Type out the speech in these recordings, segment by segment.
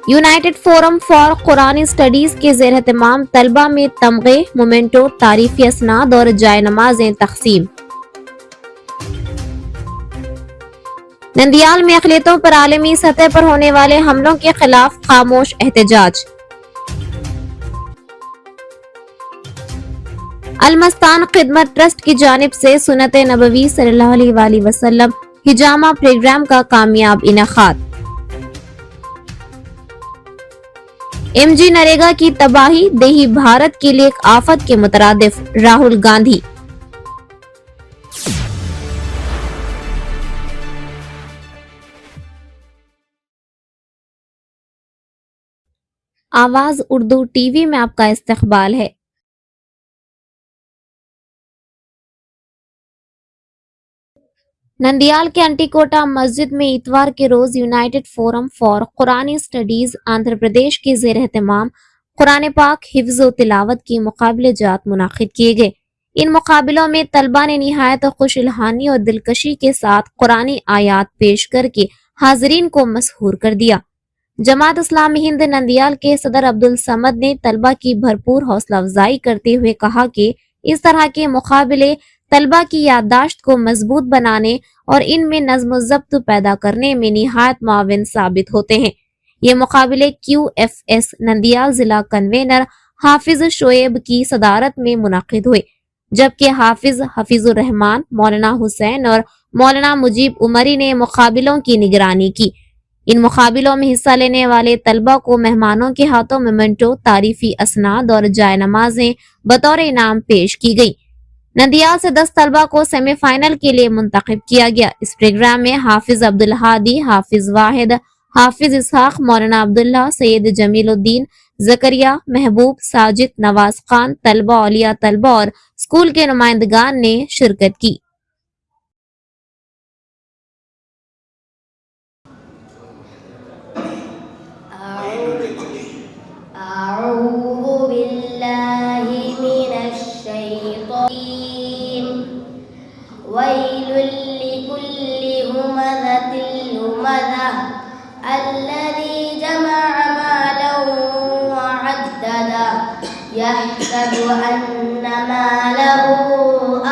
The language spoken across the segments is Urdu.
یونائٹڈ فورم فار قرآنی اسٹڈیز کے زیر اہتمام طلبہ میں تمغے، مومنٹو، تعریفی اسناد اور جائے نمازیں تقسیم۔ نندیال میں اقلیتوں پر عالمی سطح پر ہونے والے حملوں کے خلاف خاموش احتجاج۔ المستان خدمت ٹرسٹ کی جانب سے سنت نبوی صلی اللہ علیہ وآلہ وسلم ہجامہ پروگرام کا کامیاب انعقاد۔ ایم جی نریگا کی تباہی دیہی بھارت کے لیے ایک آفت کے مترادف، راہل گاندھی۔ آواز اردو ٹی وی میں آپ کا استقبال ہے۔ نندیال کے انٹی کوٹا مسجد میں اتوار کے روز یونائٹڈ فورم فار قرآنی اسٹڈیز آندھرا پردیش کے زیر اہتمام قرآن پاک حفظ و تلاوت کی مقابلے جات منعقد کیے گئے۔ ان مقابلوں میں طلبہ نے نہایت خوش الحانی اور دلکشی کے ساتھ قرآنی آیات پیش کر کے حاضرین کو مسحور کر دیا۔ جماعت اسلامی ہند نندیال کے صدر عبدالصمد نے طلبہ کی بھرپور حوصلہ افزائی کرتے ہوئے کہا کہ اس طرح کے مقابلے طلبہ کی یادداشت کو مضبوط بنانے اور ان میں نظم و ضبط پیدا کرنے میں نہایت معاون ثابت ہوتے ہیں۔ یہ مقابلے کیو ایف ایس نندیال ضلع کنوینر حافظ شعیب کی صدارت میں منعقد ہوئے، جبکہ حافظ الرحمان، مولانا حسین اور مولانا مجیب عمری نے مقابلوں کی نگرانی کی۔ ان مقابلوں میں حصہ لینے والے طلبہ کو مہمانوں کے ہاتھوں مومنٹو، تعریفی اسناد اور جائے نمازیں بطور انعام پیش کی گئی۔ نندیال سے 10 طلبہ کو سیمی فائنل کے لیے منتخب کیا گیا۔ اس پروگرام میں حافظ عبدالہادی، حافظ واحد، حافظ اسحاق، مولانا عبداللہ، سید جمیل الدین، زکریا، محبوب، ساجد، نواز خان، طلبہ، اولیاء طلبہ اور اسکول کے نمائندگان نے شرکت کی۔ أعوذ بالله من الشيطان ويل لكل همزة لمزة الذي جمع مالا وعدده يحسب أن ماله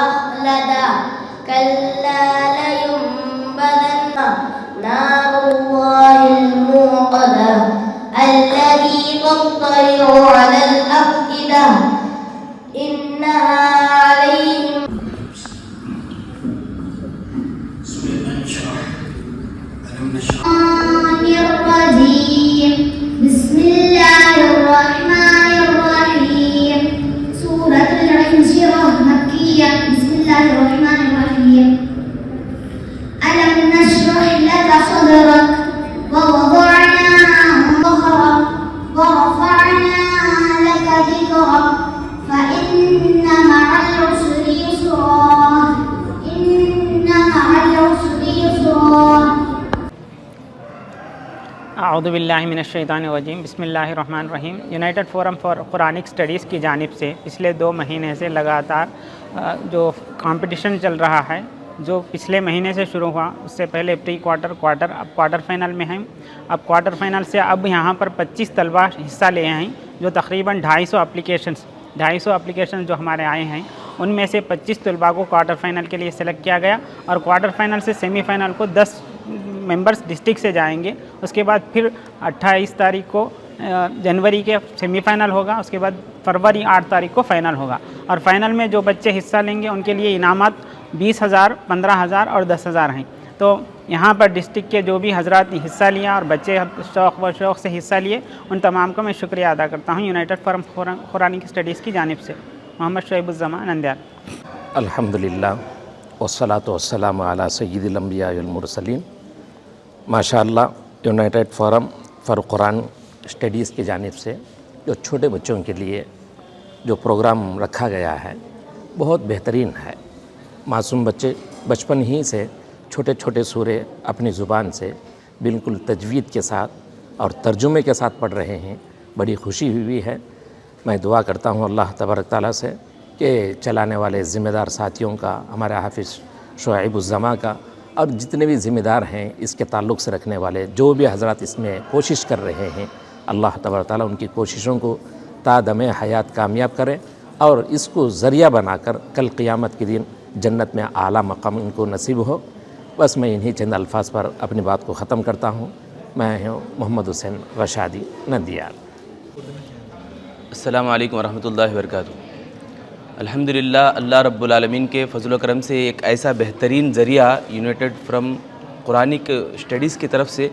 أخلده كلا لينبذن نار الله الموقدة الذي تطلع على الأفئدة إنها عليهم الرجيم بسم الله الرحمن الرحيم سورة العنشرة مكية بسم الله الرحمن الرحيم ألم نشرح لك صدرك ووضعنا ظهرك ورفعنا لك ذكرك فإن مع العسر يسرا إن مع العسر يسرا اعوذ باللہ من الشیطان الرجیم بسم اللہ الرحمن الرحیم۔ United forum for Quranic studies کی جانب سے پچھلے 2 مہینے سے لگاتار جو کمپٹیشن چل رہا ہے، جو پچھلے مہینے سے شروع ہوا، اس سے پہلے پری کوارٹر، اب کوارٹر فائنل میں ہیں۔ اب کوارٹر فائنل سے اب یہاں پر 25 طلبہ حصہ لے ہیں، جو تقریباً 250 اپلیکیشن جو ہمارے آئے ہیں، ان میں سے 25 طلباء کو کوارٹر فائنل کے لیے سلیکٹ کیا گیا، اور کوارٹر فائنل سے سیمی فائنل کو 10 ممبرز ڈسٹرکٹ سے جائیں گے۔ اس کے بعد پھر 28 تاریخ کو جنوری کے سیمی فائنل ہوگا، اس کے بعد فروری 8 تاریخ کو فائنل ہوگا، اور فائنل میں جو بچے حصہ لیں گے ان کے لیے انعامات 20,000، 15,000 اور 10,000 ہیں۔ تو یہاں پر ڈسٹرکٹ کے جو بھی حضرات نے حصہ لیا اور بچے شوق سے حصہ لیے، ان تمام کو میں شکریہ ادا کرتا ہوں یونائٹڈ فورم قرآنک اسٹڈیز کی جانب سے۔ محمد شعیب الزماں، نندیال۔ الحمدللہ والصلاة والسلام علی سید الانبیاء والمرسلین۔ ماشاءاللہ United forum for Quran studies کی جانب سے جو چھوٹے بچوں کے لیے جو پروگرام رکھا گیا ہے بہت بہترین ہے۔ معصوم بچے بچپن ہی سے چھوٹے چھوٹے سورے اپنی زبان سے بالکل تجوید کے ساتھ اور ترجمے کے ساتھ پڑھ رہے ہیں، بڑی خوشی ہوئی ہے۔ میں دعا کرتا ہوں اللہ تبارک تعالیٰ سے کہ چلانے والے ذمہ دار ساتھیوں کا، ہمارے حافظ شعیب الزماں کا اور جتنے بھی ذمہ دار ہیں اس کے تعلق سے رکھنے والے جو بھی حضرات اس میں کوشش کر رہے ہیں، اللہ تبارک تعالیٰ ان کی کوششوں کو تا دم حیات کامیاب کرے اور اس کو ذریعہ بنا کر کل قیامت کے دن جنت میں اعلیٰ مقام ان کو نصیب ہو۔ بس میں انہی چند الفاظ پر اپنی بات کو ختم کرتا ہوں۔ میں ہوں محمد حسین رشادی نندیال۔ السلام علیکم ورحمۃ اللہ وبرکاتہ۔ الحمدللہ اللہ رب العالمین کے فضل و کرم سے ایک ایسا بہترین ذریعہ یونائٹڈ فرام قرآنک اسٹڈیز کی طرف سے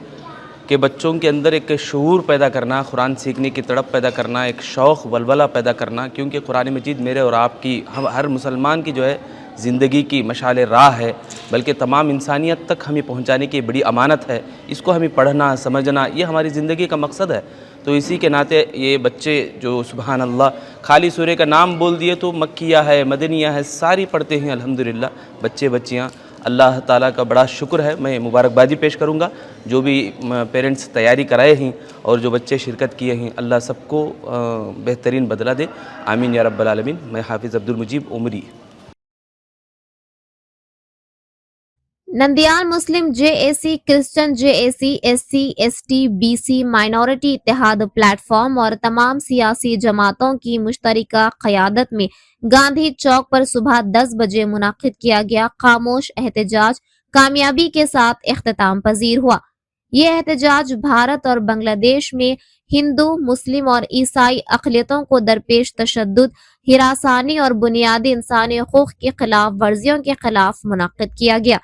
کہ بچوں کے اندر ایک شعور پیدا کرنا، قرآن سیکھنے کی تڑپ پیدا کرنا، ایک شوق ولولہ پیدا کرنا، کیونکہ قرآن مجید میرے اور آپ کی ہر مسلمان کی جو ہے زندگی کی مشعل راہ ہے، بلکہ تمام انسانیت تک ہمیں پہنچانے کی بڑی امانت ہے۔ اس کو ہمیں پڑھنا سمجھنا یہ ہماری زندگی کا مقصد ہے۔ تو اسی کے ناطے یہ بچے جو سبحان اللہ خالی سورہ کا نام بول دیے تو مکیہ ہے، مدنیہ ہے، ساری پڑھتے ہیں الحمدللہ بچے بچیاں۔ اللہ تعالیٰ کا بڑا شکر ہے۔ میں مبارکبادی پیش کروں گا جو بھی پیرنٹس تیاری کرائے ہیں اور جو بچے شرکت کیے ہیں، اللہ سب کو بہترین بدلہ دے، آمین یا رب العالمین۔ میں حافظ عبدالمجیب عمری۔ نندیال مسلم JAC، Christian JAC، SC ST BC minority اتحاد پلیٹ فارم اور تمام سیاسی جماعتوں کی مشترکہ قیادت میں گاندھی چوک پر صبح 10 بجے منعقد کیا گیا خاموش احتجاج کامیابی کے ساتھ اختتام پذیر ہوا۔ یہ احتجاج بھارت اور بنگلہ دیش میں ہندو، مسلم اور عیسائی اقلیتوں کو درپیش تشدد، ہراسانی اور بنیادی انسانی حقوق کی خلاف ورزیوں کے خلاف منعقد کیا گیا۔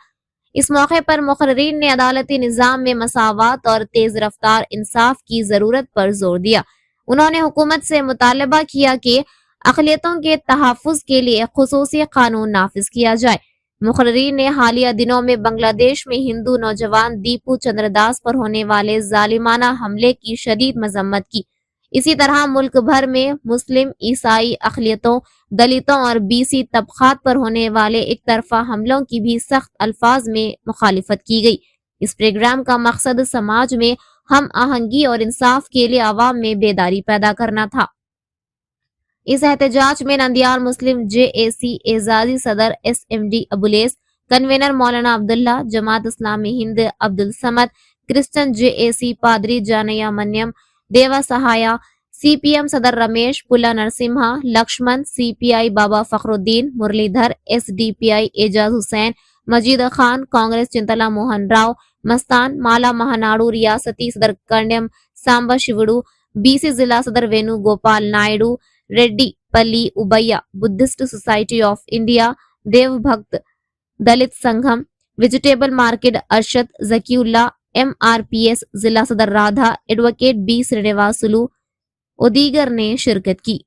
اس موقع پر مقررین نے عدالتی نظام میں مساوات اور تیز رفتار انصاف کی ضرورت پر زور دیا۔ انہوں نے حکومت سے مطالبہ کیا کہ اقلیتوں کے تحفظ کے لیے خصوصی قانون نافذ کیا جائے۔ مقررین نے حالیہ دنوں میں بنگلہ دیش میں ہندو نوجوان دیپو چندر داس پر ہونے والے ظالمانہ حملے کی شدید مذمت کی۔ اسی طرح ملک بھر میں مسلم، عیسائی اقلیتوں، دلتوں اور BC طبقات پر ہونے والے ایک طرفہ حملوں کی بھی سخت الفاظ میں مخالفت کی گئی۔ اس پروگرام کا مقصد سماج میں ہم آہنگی اور انصاف کے لیے عوام میں بیداری پیدا کرنا تھا۔ اس احتجاج میں نندیال مسلم JAC اعزازی صدر SMD ابولیس، کنوینر مولانا عبداللہ، جماعت اسلامی ہند عبدالصمد، کرسچن JAC پادری جانیا منیم، دیوا سہایا، CPM صدر رمیش پلا نرسمہا، لکشمن، CPI بابا فخر الدین، مرلی دھر، SDPI اعجاز حسین، مجید خان، کانگریس چنتلا موہن راؤ، مستان، مالا مہاناڈو ریاستی صدر کرنیم سامبا شیوڑو، BC ضلع صدر وینو گوپال نائیڈو، ریڈی پلی ابیا، Buddhist society of India, Dev Bhakt Dalit Sangham, vegetable market Arshad Zakiullah, MRPS ضلع صدر رادھا، ایڈوکیٹ B سرینواسلو اور دیگر نے شرکت کی۔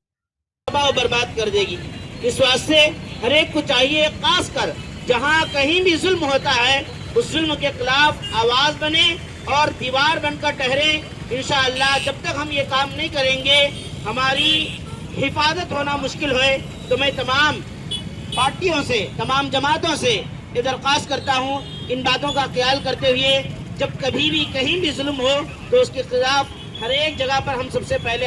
برباد کر دے گی۔ اس واسطے ہر ایک کو چاہیے خاص کر جہاں کہیں بھی ظلم ہوتا ہے اس ظلم کے خلاف آواز بنے اور دیوار بن کر ٹھہرے۔ انشاءاللہ جب تک ہم یہ کام نہیں کریں گے ہماری حفاظت ہونا مشکل ہے۔ تو میں تمام پارٹیوں سے، تمام جماعتوں سے یہ درخواست کرتا ہوں ان باتوں کا خیال کرتے ہوئے جب کبھی بھی کہیں بھی ظلم ہو تو اس کے خلاف ہر ایک جگہ پر ہم سب سے پہلے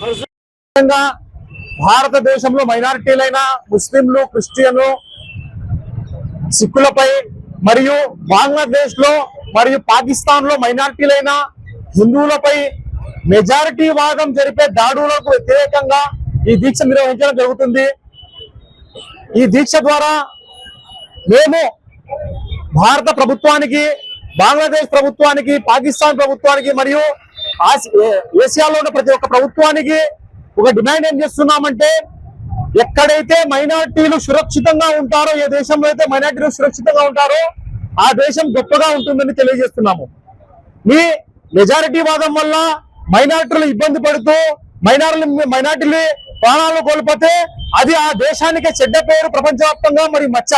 اور భారతదేశంలో మైనారిటీలైన ముస్లింలు, క్రిస్టియన్లు, సిక్కులపై మరియు బంగ్లాదేశ్ లో మరియు పాకిస్తాన్ లో మైనారిటీలైన హిందువులపై మెజారిటీ భాగం జరిపే దాడులకు వ్యతిరేకంగా ఈ దీక్ష నిర్వహించడం జరుగుతుంది। ఈ దీక్ష ద్వారా మేము భారత ప్రభుత్వానికి, బంగ్లాదేశ్ ప్రభుత్వానికి, పాకిస్తాన్ ప్రభుత్వానికి మరియు ఏషియాలో ఉన్న ప్రతి ఒక్క ప్రభుత్వానికి ఒక డిమాండ్ ఏం చేస్తున్నామంటే ఎక్కడైతే మైనారిటీలు సురక్షితంగా ఉంటారో, ఏ దేశంలో అయితే మైనారిటీలు సురక్షితంగా ఉంటారో ఆ దేశం గొప్పగా ఉంటుందని తెలియజేస్తున్నాము। మీ మెజారిటీ వాదం వల్ల మైనారిటీలు ఇబ్బంది పడుతూ మైనారిటీలు ప్రాణాలు కోల్పోతే అది ఆ దేశానికి చెడ్డ పేరు, ప్రపంచవ్యాప్తంగా మరి మచ్చ।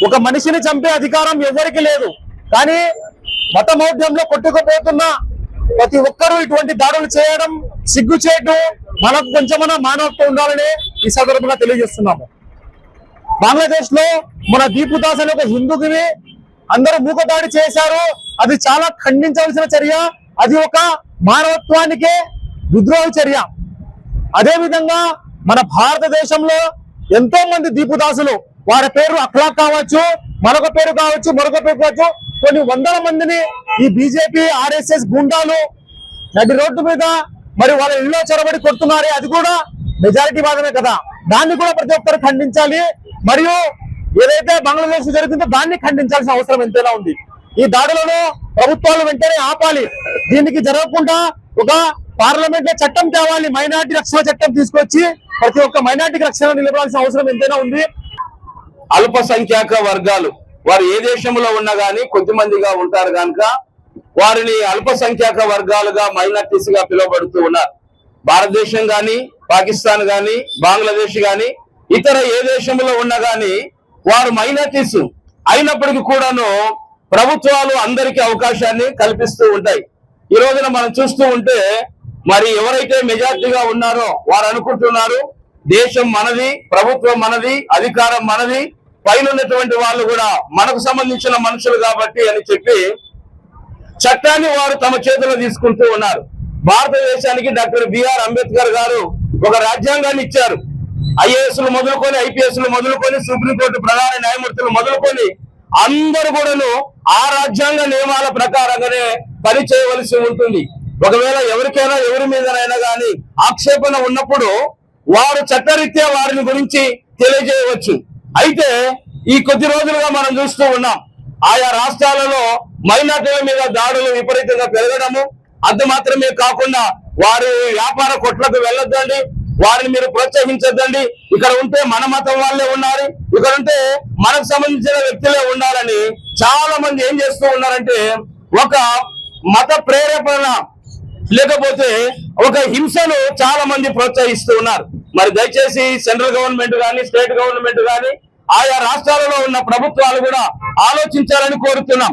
ఒక మనిషిని చంపే అధికారం ఎవరికి లేదు, కానీ మతమౌఢ్యంలో కొట్టుకుపోతున్న ప్రతి ఒక్కరూ ఇటువంటి దాడులు చేయడం సిగ్గుచేటు। మనకు కొంచెమన్నా మానవత్వం ఉండాలని ఈ సందర్భంగా తెలియజేస్తున్నాము। బంగ్లాదేశ్ లో మన దీపుదాస్ అనే ఒక హిందూకి అందరూ మూకదాడి చేశారు, అది చాలా ఖండించవలసిన చర్య, అది ఒక మానవత్వానికే విద్రోహ చర్య। అదే విధంగా మన భారతదేశంలో ఎంతో మంది దీపుదాసులు, వారి పేరు అఖ్లాక్ కావచ్చు, మరొక పేరు కావచ్చు, మరొక పేరు కావచ్చు, కొన్ని వందల మందిని ఈ బీజేపీ ఆర్ఎస్ఎస్ గుండాలు నడి రోడ్డు మీద మరి వాళ్ళ ఇళ్ళలో చొరబడి కొడుతున్నారే, అది కూడా మెజారిటీ వాదమే కదా. దాన్ని కూడా ప్రతి ఒక్కరు ఖండించాలి. మరియు ఏదైతే బంగ్లాదేశ్ జరుగుతుందో దాన్ని ఖండించాల్సిన అవసరం ఎంతైనా ఉంది. ఈ దాడులను ప్రభుత్వాలు వెంటనే ఆపాలి. దీనికి జరగకుండా ఒక పార్లమెంట్ లో చట్టం తేవాలి, మైనార్టీ రక్షణ చట్టం తీసుకొచ్చి ప్రతి ఒక్క మైనార్టీకి రక్షణ నిలబడాల్సిన అవసరం ఎంతైనా ఉంది. అల్పసంఖ్యాక వర్గాలు వారు ఏ దేశంలో ఉన్నా గానీ కొద్దిమందిగా ఉంటారు కనుక వారిని అల్పసంఖ్యాక వర్గాలుగా మైనార్టీస్ గా పిలువబడుతూ ఉన్నారు. భారతదేశం గాని, పాకిస్తాన్ గాని, బంగ్లాదేశ్ గాని, ఇతర ఏ దేశంలో ఉన్నా గానీ వారు మైనార్టీస్ అయినప్పటికీ కూడాను ప్రభుత్వాలు అందరికీ అవకాశాన్ని కల్పిస్తూ ఉంటాయి. ఈ రోజున మనం చూస్తూ ఉంటే మరి ఎవరైతే మెజార్టీగా ఉన్నారో వారు అనుకుంటున్నారు దేశం మనది, ప్రభుత్వం మనది, అధికారం మనది, పైన ఉన్నటువంటి వాళ్ళు కూడా మనకు సంబంధించిన మనుషులు కాబట్టి అని చెప్పి చట్టాన్ని వారు తమ చేతిలో తీసుకుంటూ ఉన్నారు. భారతదేశానికి డాక్టర్ బిఆర్ అంబేద్కర్ గారు ఒక రాజ్యాంగాన్ని ఇచ్చారు. ఐఏఎస్లు మొదలుకొని, ఐపీఎస్లు మొదలుకొని, సుప్రీంకోర్టు ప్రధాన న్యాయమూర్తులు మొదలుకొని అందరూ కూడాను ఆ రాజ్యాంగ నియమాల ప్రకారంగానే పని చేయవలసి ఉంటుంది. ఒకవేళ ఎవరికైనా ఎవరి మీదనైనా కానీ ఆక్షేపణ ఉన్నప్పుడు వారు చట్టరీత్యా వారిని గురించి తెలియజేయవచ్చు. అయితే ఈ కొద్ది రోజులుగా మనం చూస్తూ ఉన్నాం ఆయా రాష్ట్రాలలో మైనార్టీల మీద దాడులు విపరీతంగా పెరగడము. అది మాత్రమే కాకుండా వారి వ్యాపార కొట్లకు వెళ్ళొద్దండి, వారిని మీరు ప్రోత్సహించొద్దండి, ఇక్కడ ఉంటే మన మతం వాళ్ళే ఉన్నారు, ఇక్కడ ఉంటే మనకు సంబంధించిన వ్యక్తులే ఉండాలని చాలా మంది ఏం చేస్తూ ఉన్నారంటే ఒక మత ప్రేరేపణ లేకపోతే ఒక హింసను చాలా మంది ప్రోత్సహిస్తూ ఉన్నారు. మరి దయచేసి సెంట్రల్ గవర్నమెంట్ కానీ, స్టేట్ గవర్నమెంట్ కానీ, ఆయా రాష్ట్రాలలో ఉన్న ప్రభుత్వాలు కూడా ఆలోచించాలని కోరుతున్నాం.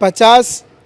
50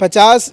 50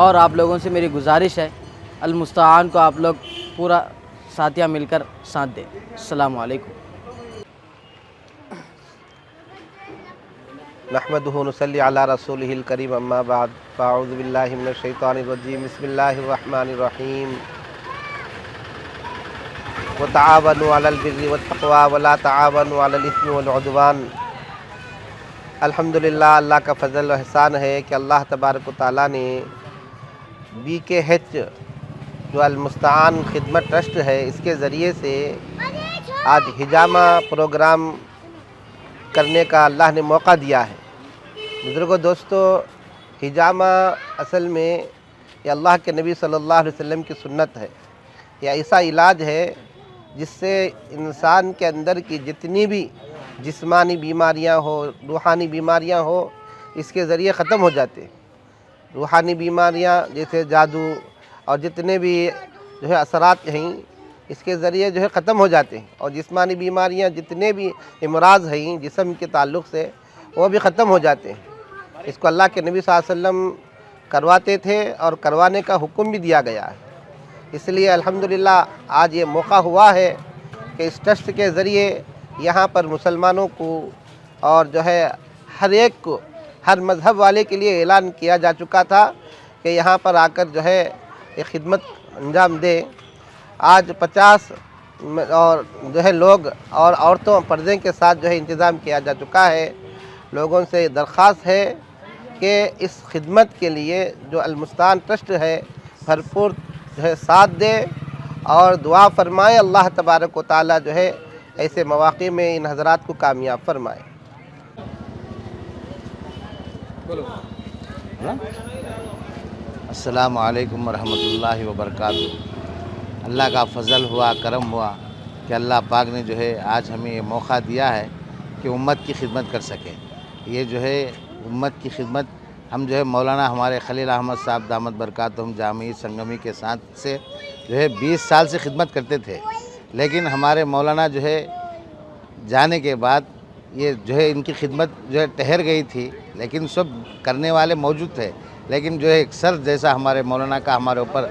اور آپ لوگوں سے میری گزارش ہے المستعان کو آپ لوگ پورا ساتھیہ مل کر ساتھ دیں. السلام علیکم. نحمده ونصلي على رسوله الكريم اما بعد فاعوذ بالله من الشيطان الرجيم بسم الله الرحمن الرحيم وتعاونوا على البر والتقوى ولا تعاونوا على الاثم والعدوان. الحمدللہ اللہ کا فضل و احسان ہے کہ اللہ تبارک و تعالیٰ نے BKH جو المستعان خدمت ٹرسٹ ہے اس کے ذریعے سے آج حجامہ پروگرام کرنے کا اللہ نے موقع دیا ہے. بزرگوں دوستو، حجامہ اصل میں یہ اللہ کے نبی صلی اللہ علیہ وسلم کی سنت ہے. یہ ایسا علاج ہے جس سے انسان کے اندر کی جتنی بھی جسمانی بیماریاں ہو، روحانی بیماریاں ہو، اس کے ذریعے ختم ہو جاتے ہیں. روحانی بیماریاں جیسے جادو اور جتنے بھی جو ہے اثرات ہیں اس کے ذریعے جو ہے ختم ہو جاتے ہیں، اور جسمانی بیماریاں جتنے بھی امراض ہیں جسم کے تعلق سے وہ بھی ختم ہو جاتے ہیں. اس کو اللہ کے نبی صلی اللہ علیہ وسلم کرواتے تھے اور کروانے کا حکم بھی دیا گیا ہے. اس لیے الحمدللہ آج یہ موقع ہوا ہے کہ اس ٹرسٹ کے ذریعے یہاں پر مسلمانوں کو اور جو ہے ہر ایک کو، ہر مذہب والے کے لیے اعلان کیا جا چکا تھا کہ یہاں پر آ کر جو ہے یہ خدمت انجام دے. آج 50 اور جو ہے لوگ اور عورتوں پردے کے ساتھ جو ہے انتظام کیا جا چکا ہے. لوگوں سے درخواست ہے کہ اس خدمت کے لیے جو المستعان ٹرسٹ ہے بھرپور جو ہے ساتھ دے اور دعا فرمائے. اللہ تبارک و تعالیٰ جو ہے ایسے مواقع میں ان حضرات کو کامیاب فرمائے. السلام علیکم ورحمۃ اللہ وبرکاتہ. اللہ کا فضل ہوا، کرم ہوا کہ اللہ پاک نے جو ہے آج ہمیں یہ موقع دیا ہے کہ امت کی خدمت کر سکیں. یہ جو ہے امت کی خدمت ہم جو ہے مولانا ہمارے خلیل احمد صاحب دامت برکاتہم جامعی سنگمی کے ساتھ سے جو ہے 20 سال سے خدمت کرتے تھے، لیکن ہمارے مولانا جو ہے جانے کے بعد یہ جو ہے ان کی خدمت جو ہے ٹھہر گئی تھی، لیکن سب کرنے والے موجود تھے. لیکن جو ہے ایک سر جیسا ہمارے مولانا کا ہمارے اوپر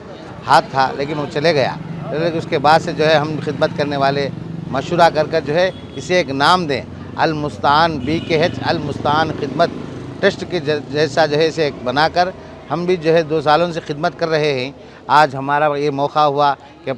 ہاتھ تھا، لیکن وہ چلے گیا. لیکن اس کے بعد سے جو ہے ہم خدمت کرنے والے مشورہ کر جو ہے اسے ایک نام دیں، المستعان BKH المستعان خدمت ٹرسٹ کے جیسا جو ہے اسے ایک بنا کر ہم بھی جو ہے 2 سالوں سے خدمت کر رہے ہیں. آج ہمارا یہ موقع ہوا کہ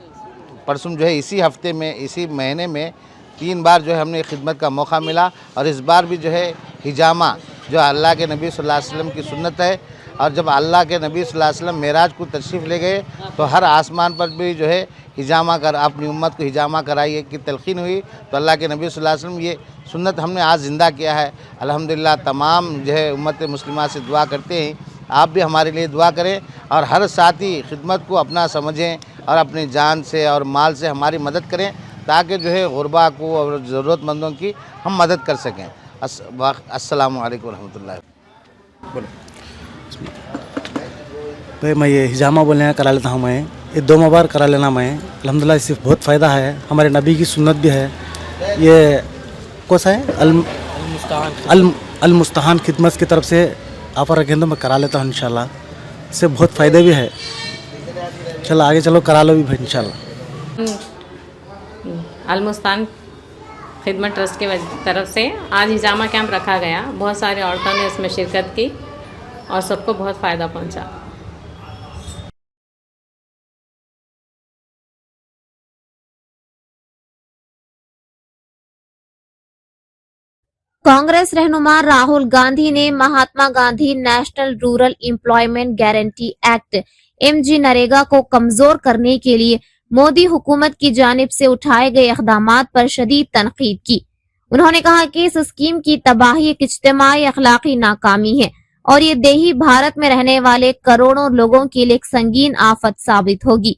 پرسوں جو ہے اسی ہفتے میں اسی مہینے میں 3 بار جو ہے ہم نے خدمت کا موقع ملا، اور اس بار بھی جو ہے حجامہ جو اللہ کے نبی صلی اللہ علیہ وسلم کی سنت ہے. اور جب اللہ کے نبی صلی اللہ علیہ وسلم معراج کو تشریف لے گئے تو ہر آسمان پر بھی جو ہے حجامہ کر اپنی امت کو حجامہ کرائیے کی تلقین ہوئی. تو اللہ کے نبی صلی اللہ علیہ وسلم یہ سنت ہم نے آج زندہ کیا ہے. الحمدللہ تمام جو ہے امت مسلمہ سے دعا کرتے ہیں، آپ بھی ہمارے لیے دعا کریں اور ہر ساتھی خدمت کو اپنا سمجھیں اور اپنی جان سے اور مال سے ہماری مدد کریں تاکہ جو ہے غربا کو اور ضرورت مندوں کی ہم مدد کر سکیں. السلام علیکم ورحمۃ اللہ. بھائی میں یہ حجامہ بولنے کرا لیتا ہوں، میں یہ 2 بار کرا لینا میں الحمدللہ اس سے بہت فائدہ ہے. ہمارے نبی کی سنت بھی ہے. یہ کون سا ہے المستعان خدمت کی طرف سے آفر رکھیں تو میں کرا لیتا ہوں انشاءاللہ. اس سے بہت فائدے بھی ہے. چلو آگے چلو کرا لو بھی بھائی انشاءاللہ. المستعان خدمت ٹرسٹ کی طرف سے آج حجامہ کیمپ رکھا گیا. بہت سارے عورتوں نے اس میں شرکت کی اور سب کو بہت فائدہ پہنچا. کانگریس رہنما راہل گاندھی نے Mahatma Gandhi national rural employment guarantee act MG NREGA کو کمزور کرنے کے لیے مودی حکومت کی جانب سے اٹھائے گئے اقدامات پر شدید تنقید کی. انہوں نے کہا کہ اس اسکیم کی تباہی ایک اجتماعی اخلاقی ناکامی ہے اور یہ دیہی بھارت میں رہنے والے کروڑوں لوگوں کے لیے ایک سنگین آفت ثابت ہوگی.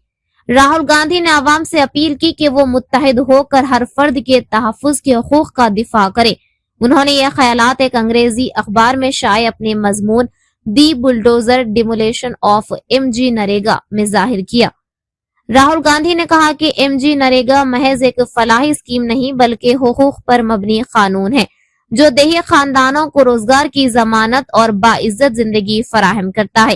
راہل گاندھی نے عوام سے اپیل کی کہ وہ متحد ہو کر ہر فرد کے تحفظ کے حقوق کا دفاع کرے. انہوں نے یہ خیالات ایک انگریزی اخبار میں شائع اپنے مضمون the bulldozer demolition of MG NREGA میں ظاہر کیا. راہل گاندھی نے کہا کہ MG نریگا محض ایک فلاحی اسکیم نہیں بلکہ حقوق پر مبنی قانون ہے جو دیہی خاندانوں کو روزگار کی ضمانت اور باعزت زندگی فراہم کرتا ہے.